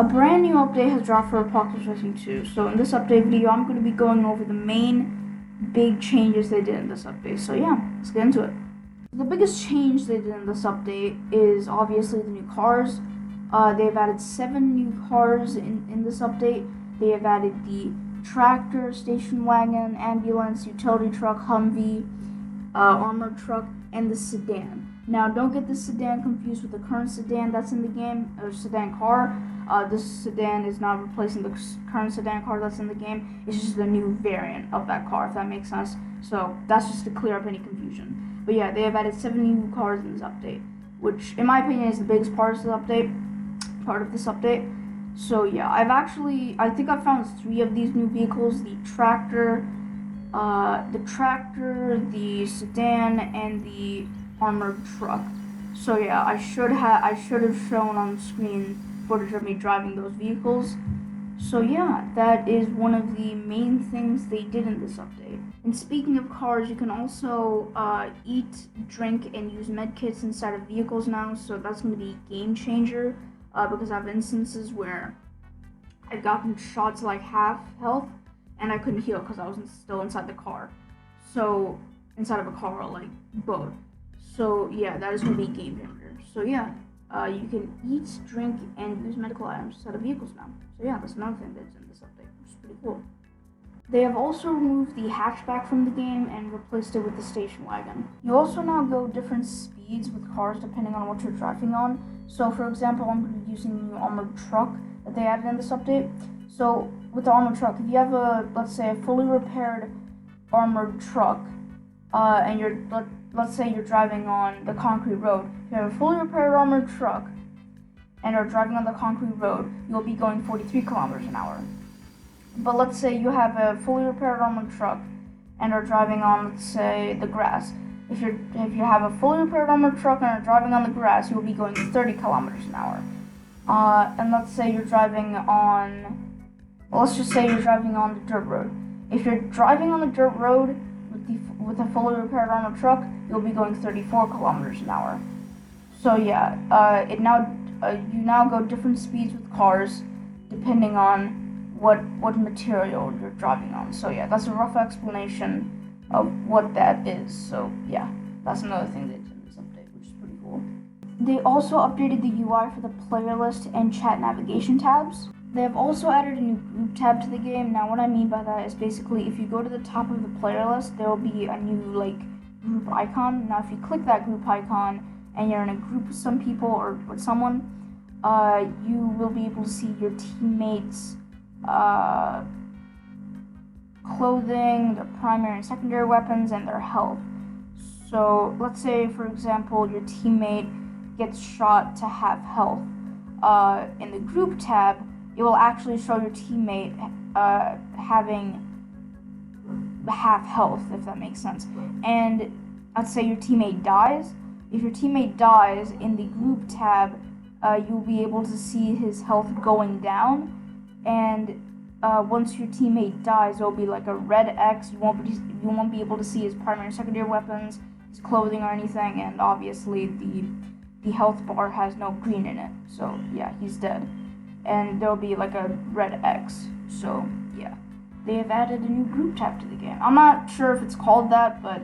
A brand new update has dropped for Apocalypse Racing 2. So in this update video, I'm going to be going over the main big changes they did in this update. So yeah, let's get into it. The biggest change they did in this update is obviously the new cars. They've added 7 new cars in this update. They have added the tractor, station wagon, ambulance, utility truck, Humvee, armored truck, and the sedan. Now, don't get the sedan confused with the current sedan that's in the game, or sedan car. This sedan is not replacing the current sedan car that's in the game. It's just a new variant of that car, if that makes sense. So that's just to clear up any confusion. But yeah, they have added 7 new cars in this update, which, in my opinion, is the biggest part of this update. So yeah, I think I've found 3 of these new vehicles: the tractor, the sedan, and the armored truck. So yeah, I should have shown on screen footage of me driving those vehicles. So yeah, that is one of the main things they did in this update. And speaking of cars, you can also eat, drink, and use medkits inside of vehicles now. So that's going to be a game changer because I have instances where I've gotten shot to like half health and I couldn't heal because I was still inside the car. So inside of a car or like boat. So yeah, that is going to be a game changer. So yeah, you can eat, drink, and use medical items inside of vehicles now. So yeah, that's another thing that's in this update, which is pretty cool. They have also removed the hatchback from the game and replaced it with the station wagon. You also now go different speeds with cars depending on what you're driving on. So for example, I'm going to be using the new armored truck that they added in this update. So with the armored truck, if you have let's say a fully repaired armored truck, and let's say you're driving on the concrete road. If you have a fully repaired armored truck and are driving on the concrete road, you'll be going 43 kilometers an hour. But let's say you have a fully repaired armored truck and are driving on, let's say, the grass. If you have a fully repaired armored truck and are driving on the grass, you'll be going 30 kilometers an hour. And let's say you're driving on, let's just say you're driving on the dirt road. If you're driving on the dirt road with a fully repaired armored truck, you'll be going 34 kilometers an hour. So yeah, you now go different speeds with cars depending on what material you're driving on. So yeah, that's a rough explanation of what that is. So yeah, that's another thing they did in this update, which is pretty cool. They also updated the UI for the player list and chat navigation tabs. They have also added a new group tab to the game. Now what I mean by that is basically if you go to the top of the player list, there will be a new group icon. Now if you click that group icon and you're in a group with some people or with someone, you will be able to see your teammates' clothing, their primary and secondary weapons, and their health. So let's say, for example, your teammate gets shot to half health. In the group tab, it will actually show your teammate having half health, if that makes sense. And let's say your teammate dies. If your teammate dies, in the group tab, you'll be able to see his health going down. And once your teammate dies, there'll be like a red X. You won't be able to see his primary and secondary weapons, his clothing, or anything. And obviously, the health bar has no green in it. So yeah, he's dead. And there'll be like a red X. So yeah, they have added a new group tab to the game. I'm not sure if it's called that, but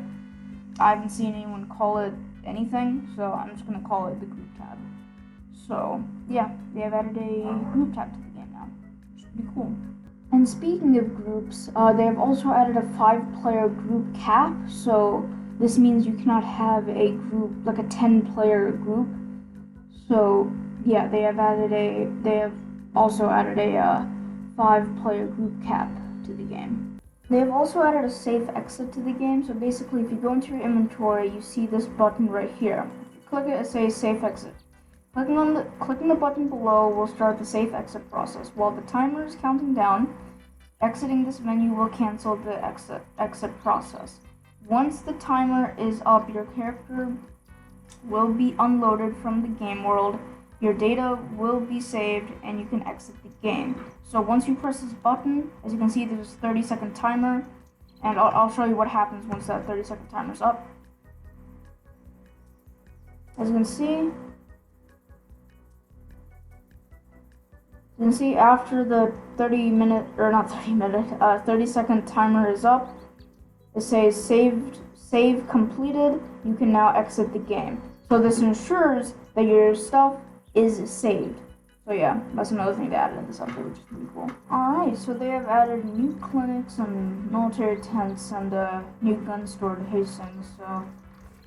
I haven't seen anyone call it anything, so I'm just gonna call it the group tab. So yeah, they have added a group tab to the game now, which is pretty cool. And speaking of groups, they have also added a 5-player group cap. So this means you cannot have a group like a 10-player group. So yeah, they have also added a 5-player group cap to the game. They have also added a safe exit to the game. So basically, if you go into your inventory, you see this button right here. If you click it, it says safe exit. Clicking the button below will start the safe exit process. While the timer is counting down, exiting this menu will cancel the exit process. Once the timer is up, your character will be unloaded from the game world. Your data will be saved and you can exit the game. So once you press this button, as you can see, there's a 30-second timer, and I'll show you what happens once that 30-second timer is up. As you can see, You can see after the 30-minute, or not 30-minute, 30-second timer is up, it says save completed. You can now exit the game. So this ensures that your stuff is saved. So yeah, that's another thing they added in this update, which is pretty cool. Alright, so they have added new clinics and military tents and a new gun store to Hastings. So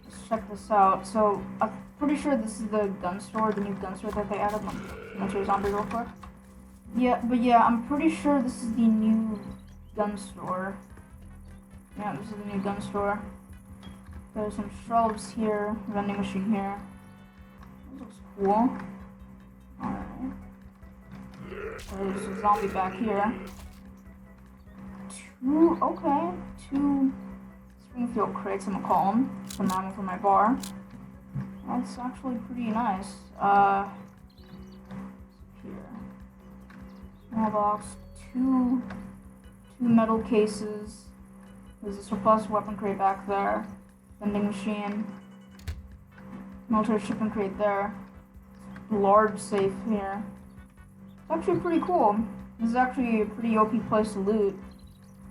let's check this out. So I'm pretty sure this is the gun store, the new gun store that they added. Let me show zombie real quick. Yeah, but yeah, I'm pretty sure this is the new gun store. Yeah, this is the new gun store. There's some shelves here, vending machine here. This looks cool. Alright. There's a zombie back here. Two Springfield crates, I'm gonna call them. Some ammo for my bar. That's actually pretty nice. Here. Small box, two metal cases. There's a surplus weapon crate back there. Vending machine. Military shipping crate there. Large safe here. It's actually pretty cool. This is actually a pretty OP place to loot.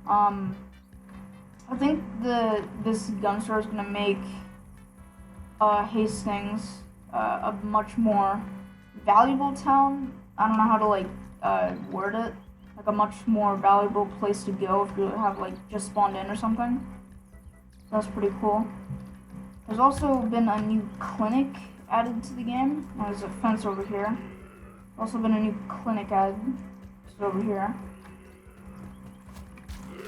I think this gun store is gonna make Hastings a much more valuable town. I don't know how to word it. Like a much more valuable place to go if you have just spawned in or something. That's pretty cool. There's also been a new clinic added to the game. There's a fence over here. Also been a new clinic added. It's over here.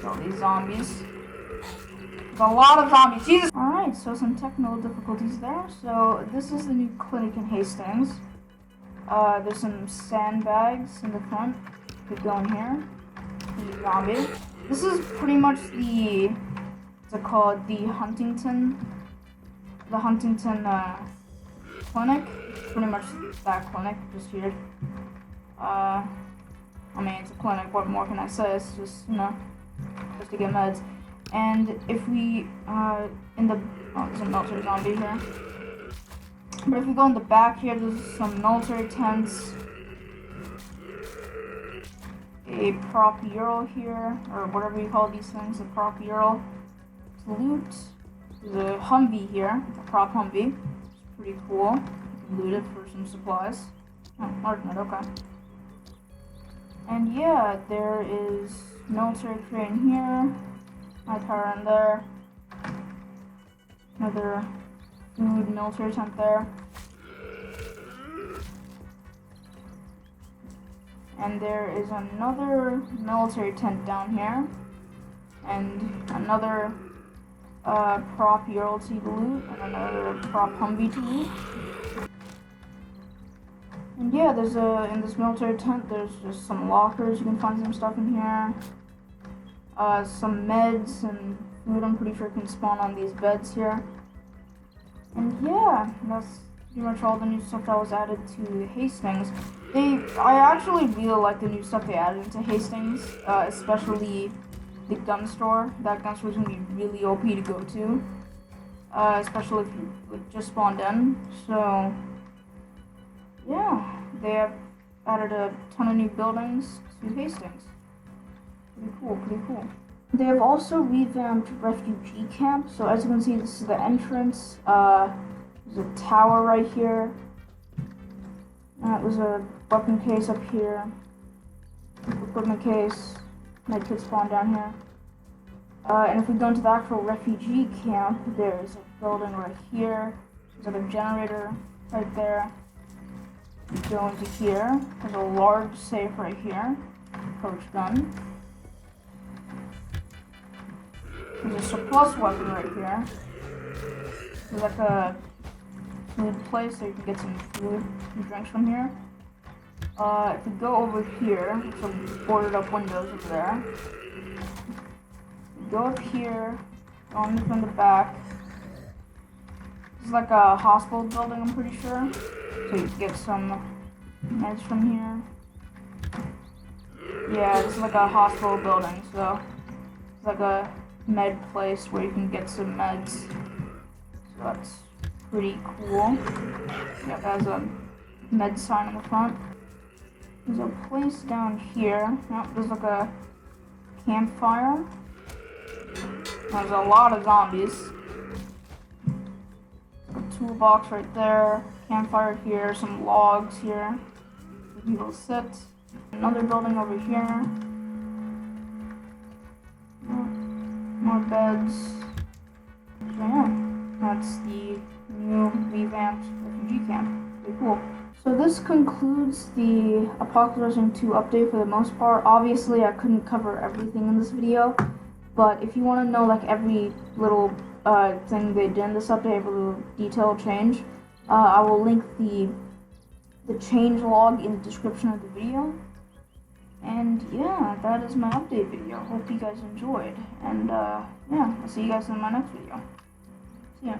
All these zombies. There's a lot of zombies. Jesus. Alright, so some technical difficulties there. So this is the new clinic in Hastings. There's some sandbags in the front. Could go in here. The zombie. This is pretty much the what's it called? The Huntington clinic. Pretty much that clinic, just here. I mean, it's a clinic, what more can I say? It's just, just to get meds. And if we, there's a military zombie here. But if we go in the back here, there's some military tents. A prop Euro here, or whatever you call these things, a prop Euro. To loot. There's a Humvee here, a prop Humvee. It's pretty cool. You can loot it for some supplies. Oh, Martin, okay. And yeah, there is military crate in here. My car in there. Another food military tent there. And there is another military tent down here. And another prop Euro to loot. And another prop Humvee to loot. And yeah, there's in this military tent, there's just some lockers. You can find some stuff in here. Some meds and food. I'm pretty sure can spawn on these beds here. And yeah, that's pretty much all the new stuff that was added to Hastings. I actually really like the new stuff they added into Hastings, especially the gun store. That gun store is gonna be really OP to go to, especially if you just spawned in. So yeah, they have added a ton of new buildings to Hastings. Pretty cool, pretty cool. They have also revamped refugee camp. So as you can see, this is the entrance. There's a tower right here. There's a weapon case up here. Equipment case. Medkit spawn down here. And if we go into the actual refugee camp, there's a building right here. There's like a generator right there. We go into here. There's a large safe right here. Approach gun. There's a surplus weapon right here. There's like a food place so you can get some food and drinks from here. If we go over here, some boarded up windows over there. We go up here, going from the back. This is like a hospital building, I'm pretty sure. So you can get some meds from here. Yeah, this is like a hospital building, so it's like a med place where you can get some meds. So that's pretty cool. Yeah, it has a med sign on the front. There's a place down here. Oh, there's like a campfire. There's a lot of zombies. A toolbox right there. Campfire here. Some logs here. Where people sit. Another building over here. More beds. So yeah, that's the new revamped refugee camp. Pretty cool. So this concludes the Apocalypse Version 2 update for the most part. Obviously, I couldn't cover everything in this video, but if you want to know like every little thing they did in this update, every little detail change, I will link the changelog in the description of the video. And yeah, that is my update video. Hope you guys enjoyed. And yeah, I'll see you guys in my next video. See ya.